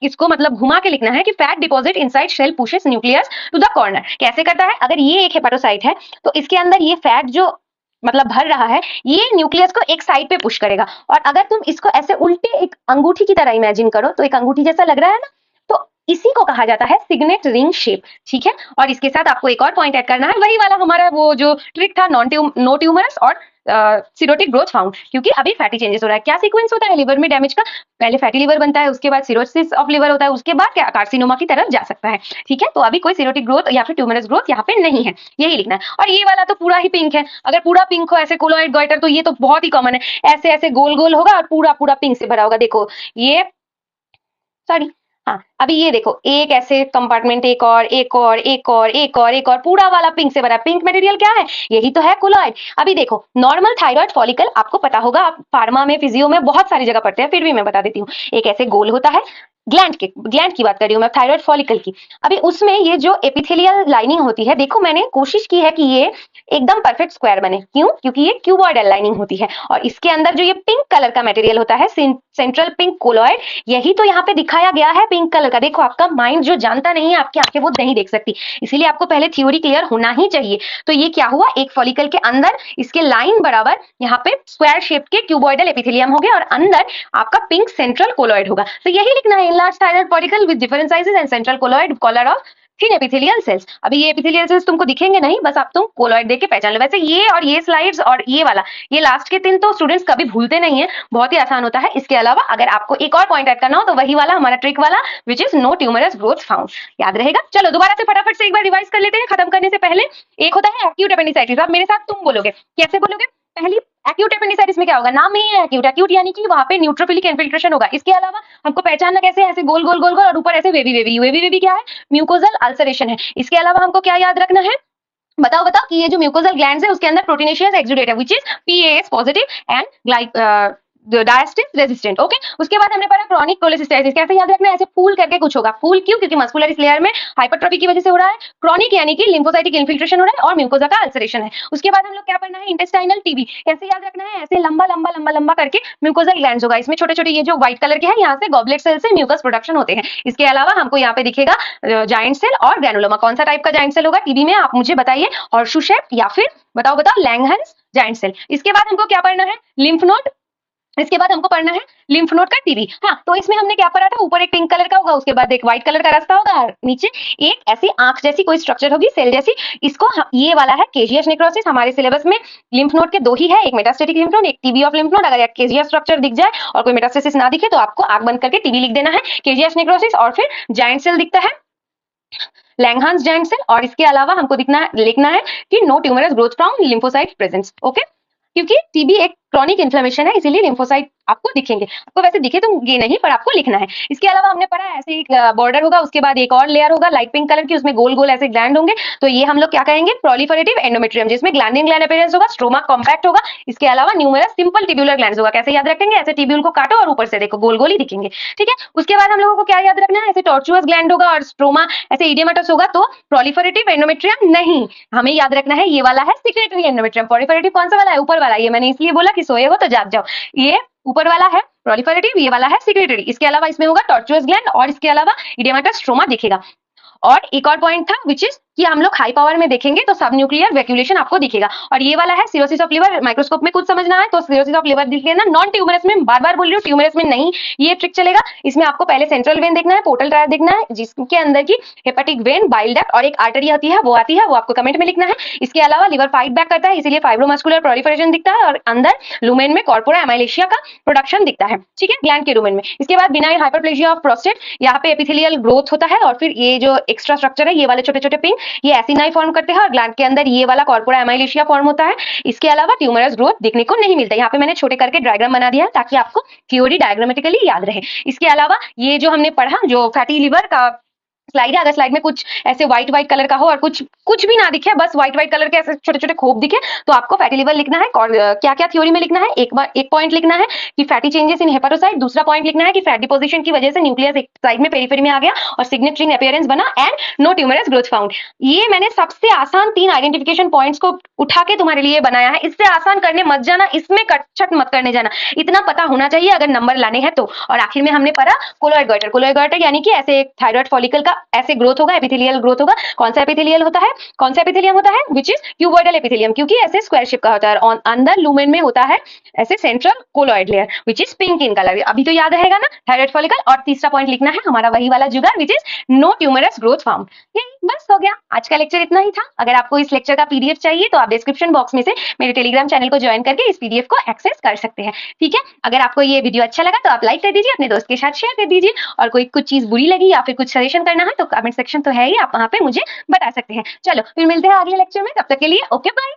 इसको मतलब घुमा के लिखना है कि fat deposit inside cell pushes nucleus to the corner. कैसे करता है? अगर ये एक हेपेटोसाइट है, तो इसके अंदर ये फैट जो मतलब भर रहा है, ये न्यूक्लियस को एक साइड पे पुश करेगा। और अगर तुम इसको ऐसे उल्टे एक अंगूठी की तरह इमेजिन करो, तो एक अंगूठी जैसा लग रहा है ना, तो इसी को कहा जाता है सिग्नेट रिंग शेप। ठीक है, और इसके साथ आपको एक और पॉइंट ऐड करना है, वही वाला हमारा वो जो ट्रिक था, नो ट्यूमरस और सिरोटिक ग्रोथ फाउंड, क्योंकि अभी फैटी चेंजेस हो रहा है। क्या सीक्वेंस होता है लिवर में डैमेज का? पहले फैटी लिवर बनता है, उसके बाद सिरोसिस ऑफ लिवर होता है, उसके बाद क्या कार्सिनोमा की तरफ जा सकता है। ठीक है, तो अभी कोई सिरोटिक ग्रोथ या फिर ट्यूमरस ग्रोथ यहाँ पे नहीं है, यही लिखना है। और ये वाला तो पूरा ही पिंक है। अगर पूरा पिंक हो ऐसे कोलोइड गॉइटर, तो ये तो बहुत ही कॉमन है, ऐसे ऐसे गोल गोल होगा और पूरा पूरा पिंक से भरा होगा। देखो ये, सॉरी, हाँ, अभी ये देखो, एक ऐसे कंपार्टमेंट, एक और एक और एक और एक और एक और, पूरा वाला पिंक से भरा। पिंक मटेरियल क्या है? यही तो है कोलॉइड। अभी देखो, नॉर्मल थायराइड फॉलिकल आपको पता होगा, आप फार्मा में, फिजियो में बहुत सारी जगह पढ़ते हैं, फिर भी मैं बता देती हूँ। एक ऐसे गोल होता है, ग्लैंड की बात कर रही हूँ मैं, थायराइड फॉलिकल की। अभी उसमें ये जो एपिथेलियल लाइनिंग होती है, देखो मैंने कोशिश की है कि ये एकदम परफेक्ट स्क्वायर बने। क्यों? क्योंकि ये क्यूबॉइडल लाइनिंग होती है और इसके अंदर जो ये पिंक कलर का मटेरियल होता है, सेंट्रल पिंक कोलॉइड, यही तो यहाँ पे दिखाया गया है पिंक कलर का। देखो आपका माइंड जो जानता नहीं है, आपकी आंखें वो नहीं देख सकती, इसीलिए आपको पहले थ्योरी क्लियर होना ही चाहिए। तो ये क्या हुआ, एक फॉलिकल के अंदर इसके लाइन बराबर यहाँ पे स्क्वायर शेप के क्यूबॉइडल एपिथेलियम हो गया और अंदर आपका पिंक सेंट्रल कोलॉइड होगा। तो यही लिखना है, enlarged thyroid follicle with different sizes and central collar of thin epithelial cells। अभी ये एपिथेलियल सेल्स तुमको दिखेंगे नहीं, बस आप तुम कोलॉइड देख के पहचान लो। वैसे ये और ये स्लाइड्स और ये वाला, ये लास्ट के 3 तो स्टूडेंट्स कभी भूलते नहीं है, बहुत ही आसान होता है। इसके अलावा अगर आपको एक और पॉइंट ऐड करना हो तो वही वाला हमारा ट्रिक वाला, which is no tumorous growth found, याद रहेगा। चलो दोबारा से फटाफट से एक बार रिवाइज कर लेते हैं खत्म करने से पहले। एक होता है एक्यूट एपेंडिसाइटिस, आप मेरे साथ तुम बोलोगे, कैसे बोलोगे? पहली एक्यूट एपेंडिसाइटिस में क्या होगा, नाम में ही है एक्यूट, एक्यूट यानी कि वहां पे न्यूट्रोफिलिक इन्फिल्ट्रेशन होगा। इसके अलावा हमको पहचानना कैसे, ऐसे गोल गोल गोल गोल और ऊपर ऐसे वेवी वेवी वेवी वेवी क्या है, म्यूकोजल अल्सरेशन है। इसके अलावा हमको क्या याद रखना है, बताओ बताओ, कि ये जो म्यूकोजल ग्लैंड्स है उसके अंदर प्रोटीनेशियस एक्सुडेट है, which is PAS positive and diastase resistant. Okay, उसके बाद हमने पढ़ा क्रॉनिक कोलेसिस्टाइटिस, कैसे याद रखना है, ऐसे फूल करके कुछ होगा। फूल क्यों? क्योंकि मस्कुलर लेयर में हाइपरट्रॉफी की वजह से हो रहा है। क्रॉनिक यानी कि लिम्फोसाइटिक इन्फिल्ट्रेशन हो रहा है और म्यूकोजा का अल्सरेशन है। उसके बाद हम लोग क्या पढ़ना है, इंटेस्टाइनल टीबी, कैसे याद रखना है, ऐसे लंबा लंबा लंबा लंबा करके म्यूकोजल ग्लैंड्स होगा, इसमें छोटे छोटे ये जो व्हाइट कलर के हैं, यहाँ से गॉबलेट सेल से म्यूकस प्रोडक्शन होते हैं। इसके अलावा हमको यहाँ पे दिखेगा जायंट सेल और ग्रैनुलोमा। कौन सा टाइप का जायंट सेल होगा टीबी में, आप मुझे बताइए, हॉर्सशू शेप या फिर बताओ बताओ लैंगहंस जायंट सेल। इसके बाद हमको क्या पढ़ना है, लिम्फ नोड। इसके बाद हमको पढ़ना है लिम्फ नोड का टीबी। हाँ, तो इसमें हमने क्या पढ़ा था, ऊपर एक पिंक कलर का होगा, उसके बाद एक व्हाइट कलर का रास्ता होगा और नीचे एक ऐसी आंख जैसी कोई स्ट्रक्चर होगी, सेल जैसी। इसको ये वाला है केजियस नेक्रोसिस। हमारे सिलेबस में लिम्फ नोड के 2 ही है, एक मेटास्टेटिक लिम्फ नोड, एक टीबी ऑफ लिम्फ नोड। अगर केजियस स्ट्रक्चर दिख जाए और कोई मेटास्टेसिस ना दिखे तो आपको आंख बंद करके टीबी लिख देना है, केजियस नेक्रोसिस। और फिर जायंट सेल दिखता है, लैंगहांस जायंट सेल। और इसके अलावा हमको लिखना है कि no tumorous growth from lymphocyte presence. Okay, क्योंकि टीबी एक क्रॉनिक इन्फ्लेमेशन है, इसीलिए लिम्फोसाइट आपको दिखेंगे। आपको वैसे दिखे तो ये नहीं, पर आपको लिखना है। इसके अलावा हमने पढ़ा ऐसे एक बॉर्डर होगा, उसके बाद एक और लेयर होगा लाइट पिंक कलर की, उसमें गोल गोल ऐसे ग्लैंड होंगे। तो ये हम लोग क्या कहेंगे, प्रोलिफरेटिव एंडोमेट्रियम, जिसमें ग्लैंडिन ग्लैंड अपीयरेंस होगा, स्ट्रोमा कॉम्पैक्ट होगा। इसके अलावा न्यूमरस सिंपल ट्यूबुलर ग्लैंड्स होगा। कैसे याद रखेंगे, ऐसे ट्यूब्यूल को काटो और ऊपर से देखो गोल गोल ही दिखेंगे। ठीक है, उसके बाद हम लोगों को क्या याद रखना है, ऐसे टॉर्चुअस ग्लैंड होगा और स्ट्रोमा ऐसे इडियमेटस होगा। तो प्रोलिफरेटिव एंडोमेट्रियम नहीं, हमें याद रखना है ये वाला है सिक्रेटरी एंडोमेट्रियम। प्रोलिफरेटिव कौन सा वाला है, ऊपर वाला। ये मैंने इसलिए बोला कि सोए हो तो जाग जाओ, ये ऊपर वाला है प्रोलिफरेटिव, ये वाला है सिक्रेटरी। इसके अलावा इसमें होगा टॉर्चुअस ग्लैंड और इसके अलावा इडियमेटस स्ट्रोमा दिखेगा। और एक और पॉइंट था विच इज कि हम लोग हाई पावर में देखेंगे तो सब न्यूक्लियर वैक्यूलेशन आपको दिखेगा। और ये वाला है सिरोसिस ऑफ लिवर, माइक्रोस्कोप में कुछ समझना है तो सिरोसिस ऑफ लिवर दिख लेना। नॉन ट्यूमरस में बार बार बोल रही हूँ, ट्यूमरस में नहीं ये ट्रिक चलेगा। इसमें आपको पहले सेंट्रल वेन देखना है, पोर्टल ट्रायर देखना है, जिसके अंदर की हेपेटिक वेन, बाइल डक्ट और एक आर्टरी आती है, वो आपको कमेंट में लिखना है। इसके अलावा लिवर फाइट बैक करता है, इसीलिए फाइब्रोमस्कुलर प्रोलिफरेशन दिखता है और अंदर लुमेन में कॉर्पोरा एमाइलेशिया का प्रोडक्शन दिखता है। ठीक है, ग्लैंड के लुमेन में। इसके बाद बिनाइन हाइपरप्लेजिया ऑफ प्रोस्टेट, यहाँ पे एपिथेलियल ग्रोथ होता है और फिर ये जो एक्स्ट्रा स्ट्रक्चर है, ये वाले छोटे छोटे पिन, ये एसिनाई फॉर्म करते हैं और ग्लैंड के अंदर ये वाला कॉर्पोरा एमाइलेशिया फॉर्म होता है। इसके अलावा ट्यूमरस ग्रोथ देखने को नहीं मिलता। यहाँ पे मैंने छोटे करके डायग्राम बना दिया है ताकि आपको थ्योरी डायग्रामेटिकली याद रहे। इसके अलावा ये जो हमने पढ़ा, जो फैटी लिवर का स्लाइड है, अगर स्लाइड में कुछ ऐसे व्हाइट व्हाइट कलर का हो और कुछ भी ना दिखे, बस व्हाइट व्हाइट कलर के ऐसे छोटे छोटे खोप दिखे, तो आपको फैटी लिवर लिखना है। और क्या क्या थ्योरी में लिखना है, एक पॉइंट लिखना है कि फैटी चेंजेस इन हेपेटोसाइट, दूसरा पॉइंट लिखना है कि फैट डिपोजिशन की वजह से न्यूक्लियस एक साइड में पेरिफेरी में आ गया और सिग्नेचरिंग अपीयरेंस बना and no tumorous growth found. ये मैंने सबसे आसान 3 आइडेंटिफिकेशन पॉइंट्स को उठा के तुम्हारे लिए बनाया है। इससे आसान करने मत जाना, इसमें कटछट मत करने जाना, इतना पता होना चाहिए अगर नंबर लाने हैं तो। और आखिर में हमने पढ़ा कोलॉइड गर्टर। कोलॉइड गर्टर यानी कि ऐसे थायराइड फॉलिकल का ऐसे ग्रोथ होगा, एपिथेलियल ग्रोथ होगा। कौन सा एपिथेलियल होता है, कौन सा एपिथेलियम होता है, विच इज क्यूबॉइडल एपिथेलियम, क्योंकि ऐसे स्क्वायर शेप का होता है। और अंदर लुमेन में होता है ऐसे central colloid layer which is pink in colour. अभी तो याद रहेगा ना, थायराइड फॉलिकल। और तीसरा पॉइंट लिखना है हमारा वही वाला जुगाड़, which is no tumorous growth found. यही बस हो गया, आज का लेक्चर इतना ही था। अगर आपको इस लेक्चर का पीडीएफ चाहिए तो आप डिस्क्रिप्शन बॉक्स में से मेरे टेलीग्राम चैनल को ज्वाइन करके इस पीडीएफ को एक्सेस कर सकते हैं। ठीक है, अगर आपको ये वीडियो अच्छा लगा तो आप लाइक कर दीजिए, अपने दोस्त के साथ शेयर कर दीजिए। और कोई कुछ चीज बुरी लगी या फिर कुछ सजेशन करना है तो कमेंट सेक्शन तो है ही, आप वहां पे मुझे बता सकते हैं। चलो फिर मिलते हैं अगले लेक्चर में, तब तक के लिए ओके बाय।